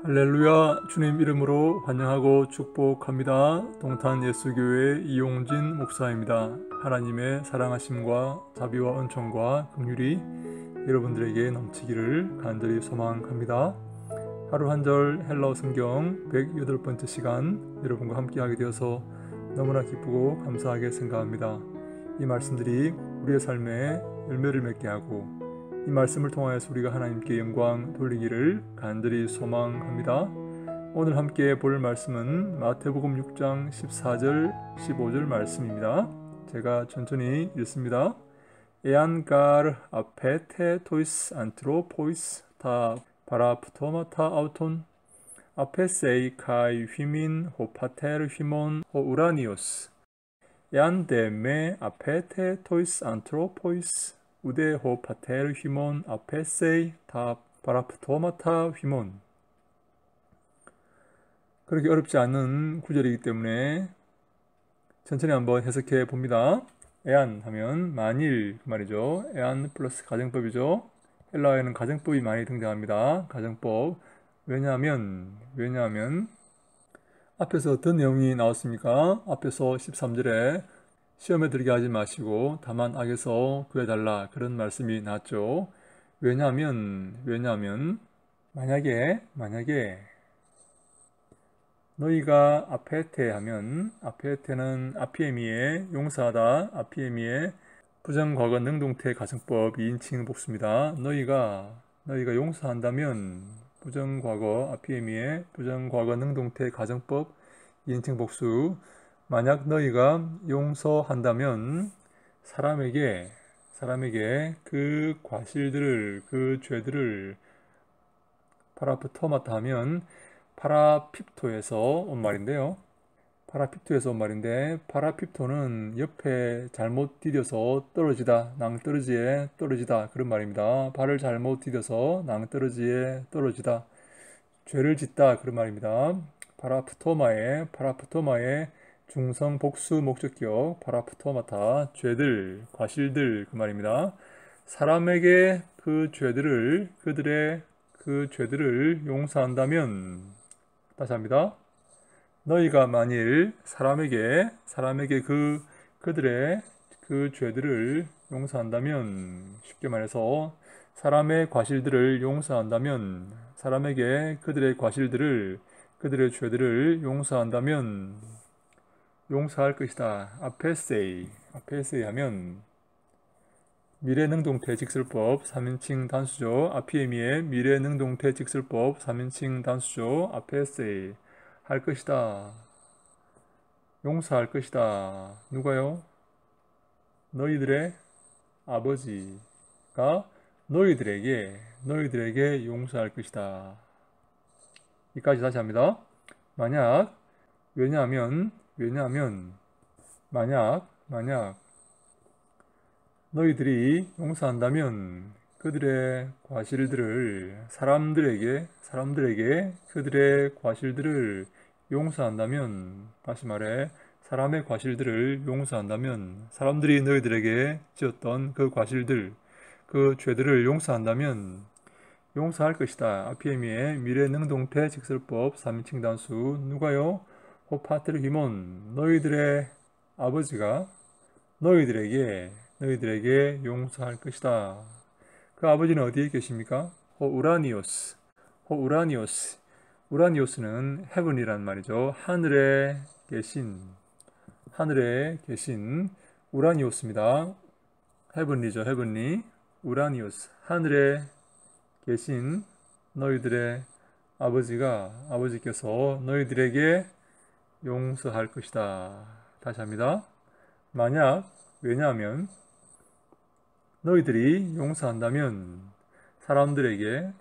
할렐루야. 주님 이름으로 환영하고 축복합니다. 동탄 예수교회 이용진 목사입니다. 하나님의 사랑하심과 자비와 은총과 긍휼이 여러분들에게 넘치기를 간절히 소망합니다. 하루 한 절 헬라어 성경 108번째 시간 여러분과 함께하게 되어서 너무나 기쁘고 감사하게 생각합니다. 이 말씀들이 우리의 삶에 열매를 맺게 하고 이 말씀을 통하여서 우리가 하나님께 영광 돌리기를 간절히 소망합니다. 오늘 함께 볼 말씀은 마태복음 6장 14절 15절 말씀입니다. 제가 천천히 읽습니다. Ean gar apete tois anthropos ta paraptomata auton apesei kai hymin ho pater hymon ho uranios Ean de me apete tois anthropos 우데호 파테르 휘몬 아페세이 다 바라프토마타 휘몬. 그렇게 어렵지 않은 구절이기 때문에 천천히 한번 해석해 봅니다. 에안 하면 만일 그 말이죠. 에안 플러스 가정법이죠. 헬라어에는 가정법이 많이 등장합니다. 가정법. 왜냐하면 앞에서 어떤 내용이 나왔습니까? 앞에서 13절에 시험에 들게 하지 마시고 다만 악에서 구해달라 그런 말씀이 나왔죠. 왜냐하면 만약에 너희가 아페테 하면 아페테는 아피에미의 용서하다 아피에미의 부정과거 능동태 가정법 2인칭 복수입니다. 너희가 용서한다면 부정과거 아피에미의 부정과거 능동태 가정법 2인칭 복수 만약 너희가 용서한다면 사람에게 그 과실들을 그 죄들을 파라프토마타 하면 파라핍토에서 온 말인데 파라핍토는 옆에 잘못 디뎌서 떨어지다 낭떠러지에 떨어지다 그런 말입니다. 발을 잘못 디뎌서 낭떠러지에 떨어지다 죄를 짓다 그런 말입니다. 파라프토마의 중성 복수 목적격 파라프토마타 죄들 과실들 그 말입니다. 사람에게 그들의 그 죄들을 용서한다면 다시 합니다. 너희가 만일 사람에게 그들의 그 죄들을 용서한다면 쉽게 말해서 사람의 과실들을 용서한다면 사람에게 그들의 죄들을 용서한다면 용서할 것이다. 아페세이 하면 미래능동태 직설법 3인칭 단수죠. 아피에미의 미래능동태 직설법 3인칭 단수죠. 아페세이 할 것이다. 용서할 것이다. 누가요? 너희들의 아버지가 너희들에게 용서할 것이다. 이까지 다시 합니다. 왜냐하면 만약 너희들이 용서한다면 그들의 과실들을 사람들에게 그들의 과실들을 용서한다면 다시 말해 사람의 과실들을 용서한다면 사람들이 너희들에게 지었던 그 과실들 그 죄들을 용서한다면 용서할 것이다. 아피에미의 미래능동태 직설법 3인칭 단수 누가요? 호파트르 히몬 너희들의 아버지가 너희들에게 용서할 것이다. 그 아버지는 어디에 계십니까? 우라니오스는 헤븐이란 말이죠. 하늘에 계신 우라니오스입니다. 헤븐리 우라니오스 하늘에 계신 너희들의 아버지께서 너희들에게 용서할 것이다. 다시 합니다. 왜냐하면 너희들이 용서한다면 사람들에게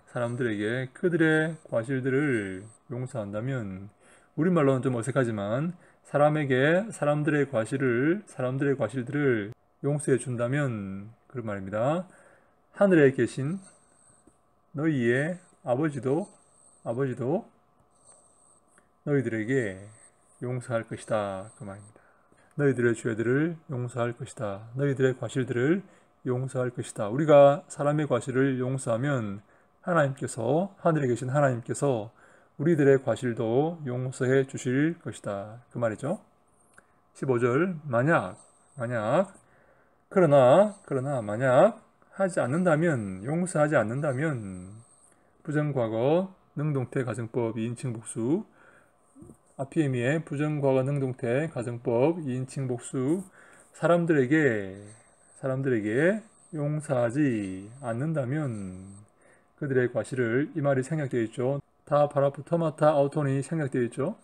그들의 과실들을 용서한다면 우리말로는 좀 어색하지만 사람들의 과실들을 용서해 준다면 그런 말입니다. 하늘에 계신 너희의 아버지도 너희들에게 용서할 것이다. 그 말입니다. 너희들의 죄들을 용서할 것이다. 너희들의 과실들을 용서할 것이다. 우리가 사람의 과실을 용서하면 하나님께서 하늘에 계신 하나님께서 우리들의 과실도 용서해 주실 것이다. 그 말이죠. 15절 만약 그러나 만약 하지 않는다면 용서하지 않는다면 부정과거 능동태 가정법 2인칭 복수 아피에미의 부정과거 능동태 가정법 2인칭 복수 사람들에게 용서하지 않는다면 그들의 과실을 이 말이 생략되어 있죠. 다 파라푸토마타 아우톤이 생략되어 있죠.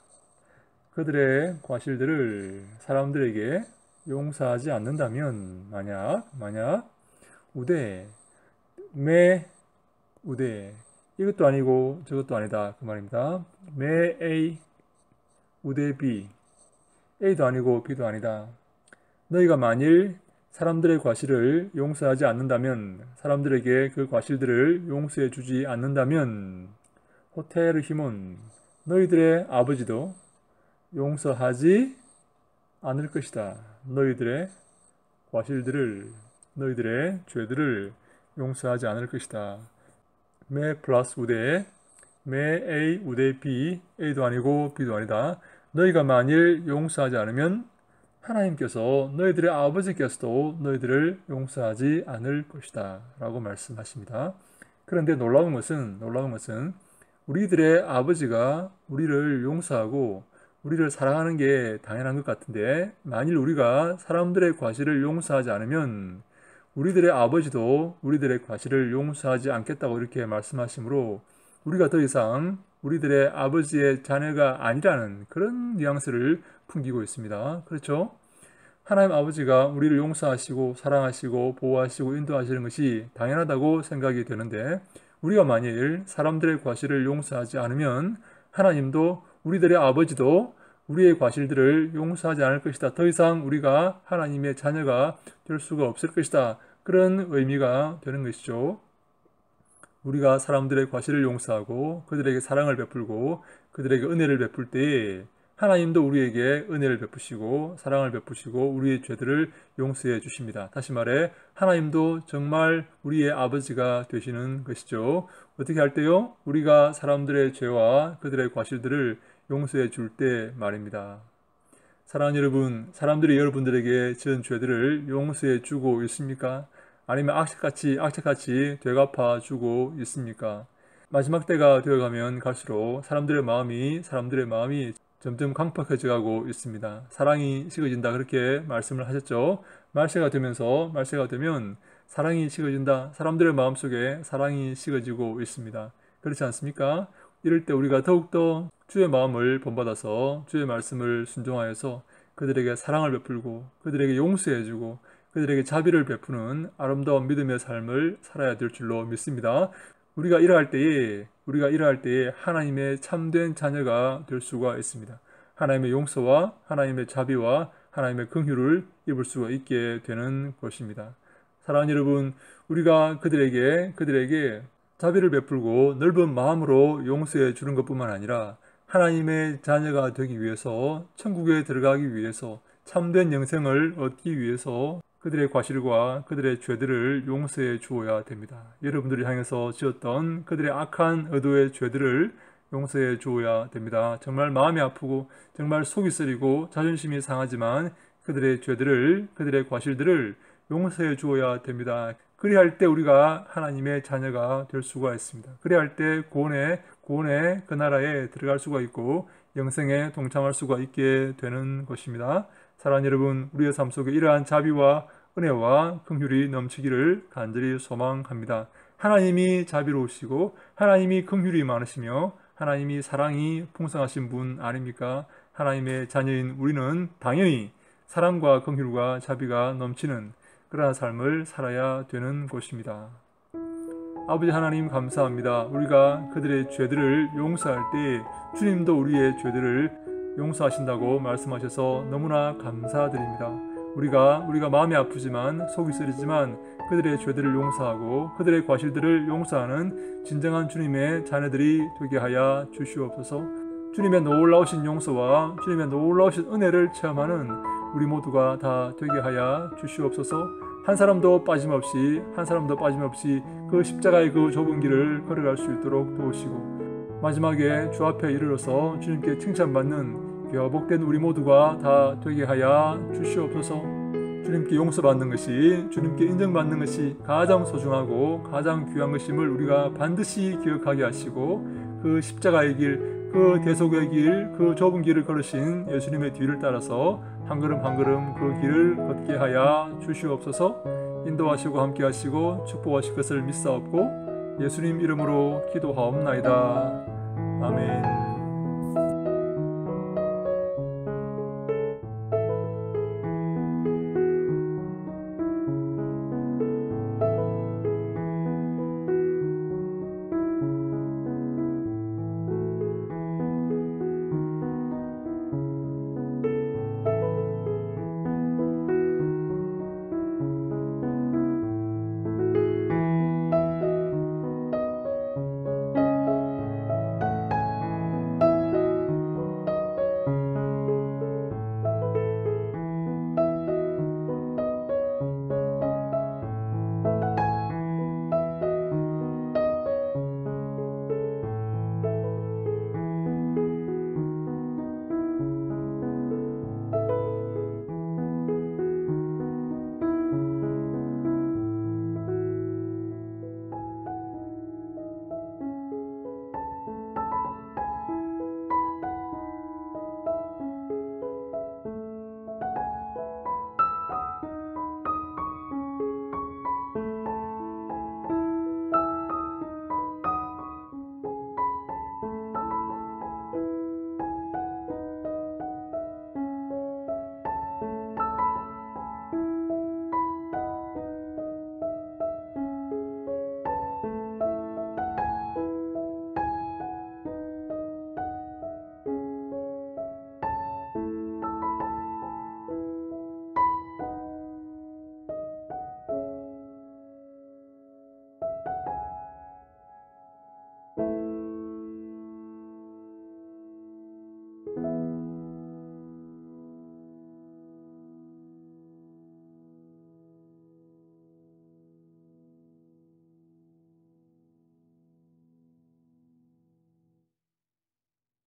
그들의 과실들을 사람들에게 용서하지 않는다면 만약 우대 이것도 아니고 저것도 아니다 그 말입니다. 매 A 우대 B A도 아니고 B도 아니다. 너희가 만일 사람들의 과실을 용서하지 않는다면 사람들에게 그 과실들을 용서해 주지 않는다면 호텔 힘은 너희들의 아버지도 용서하지 않을 것이다. 너희들의 과실들을 너희들의 죄들을 용서하지 않을 것이다. 매 플러스 우대 매 A 우대 B A도 아니고 B도 아니다. 너희가 만일 용서하지 않으면 하나님께서 너희들의 아버지께서도 너희들을 용서하지 않을 것이다 라고 말씀하십니다. 그런데 놀라운 것은 우리들의 아버지가 우리를 용서하고 우리를 사랑하는 게 당연한 것 같은데 만일 우리가 사람들의 과실을 용서하지 않으면 우리들의 아버지도 우리들의 과실을 용서하지 않겠다고 이렇게 말씀하시므로 우리가 더 이상 우리들의 아버지의 자녀가 아니라는 그런 뉘앙스를 풍기고 있습니다. 그렇죠? 하나님 아버지가 우리를 용서하시고 사랑하시고 보호하시고 인도하시는 것이 당연하다고 생각이 되는데 우리가 만일 사람들의 과실을 용서하지 않으면 하나님도 우리들의 아버지도 우리의 과실들을 용서하지 않을 것이다. 더 이상 우리가 하나님의 자녀가 될 수가 없을 것이다. 그런 의미가 되는 것이죠. 우리가 사람들의 과실을 용서하고 그들에게 사랑을 베풀고 그들에게 은혜를 베풀 때에 하나님도 우리에게 은혜를 베푸시고 사랑을 베푸시고 우리의 죄들을 용서해 주십니다. 다시 말해 하나님도 정말 우리의 아버지가 되시는 것이죠. 어떻게 할 때요? 우리가 사람들의 죄와 그들의 과실들을 용서해 줄 때 말입니다. 사랑하는 여러분, 사람들이 여러분들에게 지은 죄들을 용서해 주고 있습니까? 아니면 악착같이 되갚아 주고 있습니까? 마지막 때가 되어가면 갈수록 사람들의 마음이 점점 강팍해져 가고 있습니다. 사랑이 식어진다 그렇게 말씀을 하셨죠. 말세가 되면 사랑이 식어진다. 사람들의 마음속에 사랑이 식어지고 있습니다. 그렇지 않습니까? 이럴 때 우리가 더욱더 주의 마음을 본받아서 주의 말씀을 순종하여서 그들에게 사랑을 베풀고 그들에게 용서해주고 그들에게 자비를 베푸는 아름다운 믿음의 삶을 살아야 될 줄로 믿습니다. 우리가 이러할 때에 하나님의 참된 자녀가 될 수가 있습니다. 하나님의 용서와 하나님의 자비와 하나님의 긍휼을 입을 수가 있게 되는 것입니다. 사랑하는 여러분, 우리가 그들에게 자비를 베풀고 넓은 마음으로 용서해 주는 것뿐만 아니라 하나님의 자녀가 되기 위해서 천국에 들어가기 위해서 참된 영생을 얻기 위해서 그들의 과실과 그들의 죄들을 용서해 주어야 됩니다. 여러분들이 향해서 지었던 그들의 악한 의도의 죄들을 용서해 주어야 됩니다. 정말 마음이 아프고 정말 속이 쓰리고 자존심이 상하지만 그들의 죄들을 그들의 과실들을 용서해 주어야 됩니다. 그리할 때 우리가 하나님의 자녀가 될 수가 있습니다. 그리할 때 구원의 그 나라에 들어갈 수가 있고 영생에 동참할 수가 있게 되는 것입니다. 사랑하는 여러분, 우리의 삶 속에 이러한 자비와 은혜와 긍휼이 넘치기를 간절히 소망합니다. 하나님이 자비로우시고 하나님이 긍휼이 많으시며 하나님이 사랑이 풍성하신 분 아닙니까? 하나님의 자녀인 우리는 당연히 사랑과 긍휼과 자비가 넘치는 그러한 삶을 살아야 되는 것입니다. 아버지 하나님 감사합니다. 우리가 그들의 죄들을 용서할 때 주님도 우리의 죄들을 용서하신다고 말씀하셔서 너무나 감사드립니다. 우리가 마음이 아프지만 속이 쓰리지만 그들의 죄들을 용서하고 그들의 과실들을 용서하는 진정한 주님의 자녀들이 되게 하여 주시옵소서. 주님의 놀라우신 용서와 주님의 놀라우신 은혜를 체험하는 우리 모두가 다 되게 하여 주시옵소서. 한 사람도 빠짐없이 그 십자가의 그 좁은 길을 걸어갈 수 있도록 도우시고 마지막에 주 앞에 이르러서 주님께 칭찬받는 귀와 복된 우리 모두가 다 되게 하여 주시옵소서. 주님께 용서받는 것이, 주님께 인정받는 것이 가장 소중하고 가장 귀한 것임을 우리가 반드시 기억하게 하시고, 그 십자가의 길, 그 대속의 길, 그 좁은 길을 걸으신 예수님의 뒤를 따라서 한 걸음 한 걸음 그 길을 걷게 하여 주시옵소서. 인도하시고 함께 하시고 축복하실 것을 믿사옵고 예수님 이름으로 기도하옵나이다. 아멘.